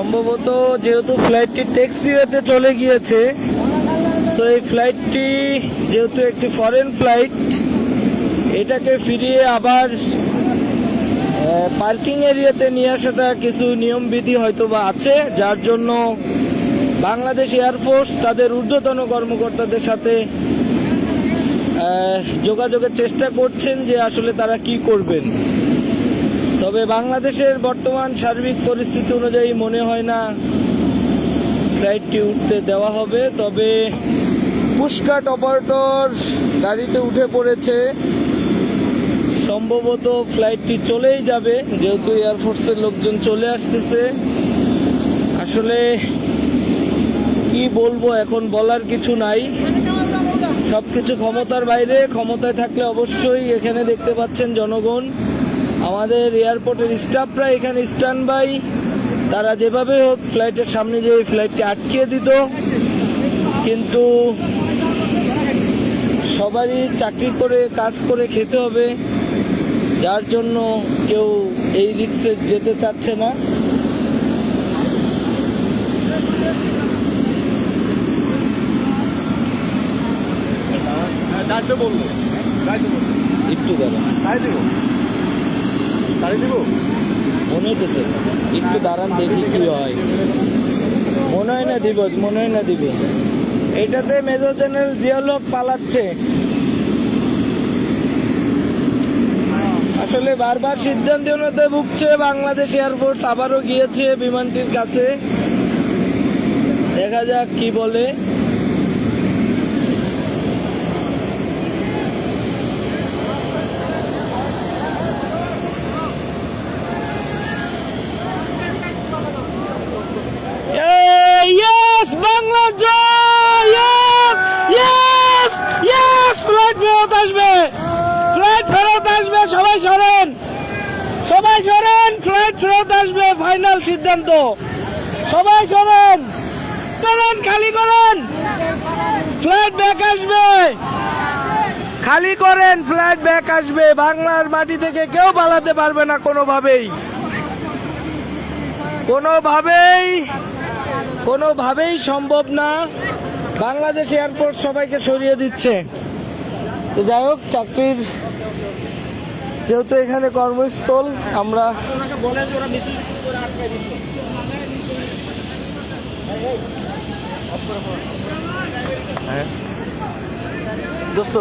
সম্ভবত যেহেতু ফ্লাইটটি ট্যাক্সিওয়েতে চলে গিয়েছে, সো এই ফ্লাইটটি যেহেতু একটি ফরেন ফ্লাইট, এটাকে ফিরিয়ে আবার পার্কিং এরিয়াতে নিয়ে আসাটা কিছু নিয়মবিধি হয়তো বা আছে, যার জন্য বাংলাদেশ এয়ারফোর্স তাদের ঊর্ধ্বতন কর্মকর্তাদের সাথে যোগাযোগের চেষ্টা করছেন যে আসলে তারা কি করবেন। তবে বাংলাদেশের বর্তমান সার্বিক পরিস্থিতি অনুযায়ী মনে হয় না ফ্লাইটটি উঠতে দেওয়া হবে। তবে পুশকার্ট অপারেটর গাড়িতে উঠে পড়েছে, সম্ভবত ফ্লাইটটি চলেই যাবে যেহেতু এয়ারফোর্সের লোকজন চলে আসতেছে। আসলে কি বলবো, এখন বলার কিছু নাই, সবকিছু ক্ষমতার বাইরে। ক্ষমতায় থাকলে অবশ্যই এখানে দেখতে পাচ্ছেন জনগণ, আমাদের এয়ারপোর্টের স্টাফরা এখানে স্ট্যান্ড বাই, তারা যেভাবে হোক ফ্লাইটের সামনে যেয়ে ফ্লাইটটি আটকিয়ে দিত, কিন্তু সবারই চাকরি করে কাজ করে খেতে হবে, যার জন্য কেউ এই রিস্কে যেতে চাচ্ছে না। একটু মনে হইতেছে একটু দাঁড়ান, দেখি কি হয়। মনে হয় না দিব। এটাতে মেজর জেনারেল জিয়াউল পালাচ্ছে। আসলে বারবার সিদ্ধান্তহীনতায় ভুগছে বাংলাদেশ এয়ারফোর্স, আবারও গিয়েছে বিমানটির কাছে, দেখা যাক কি বলে। বাংলা জয়, ফ্লাইট ফেরত আসবে, সবাই সরেন, ফ্লাইট ফেরত আসবে, ফাইনাল সিদ্ধান্ত। সবাই সরেন, খালি করেন, ফ্লাইট ব্যাক আসবে, খালি করেন, ফ্লাইট ব্যাক আসবে। বাংলার মাটি থেকে কেউ পালাতে পারবে না কোনোভাবেই সম্ভব না। বাংলাদেশ এয়ারপোর্ট সবাইকে সরিয়ে দিচ্ছে। তো যাই হোক, চাকরির যেহেতু এখানে কর্মস্থল, আমরা দোস্ত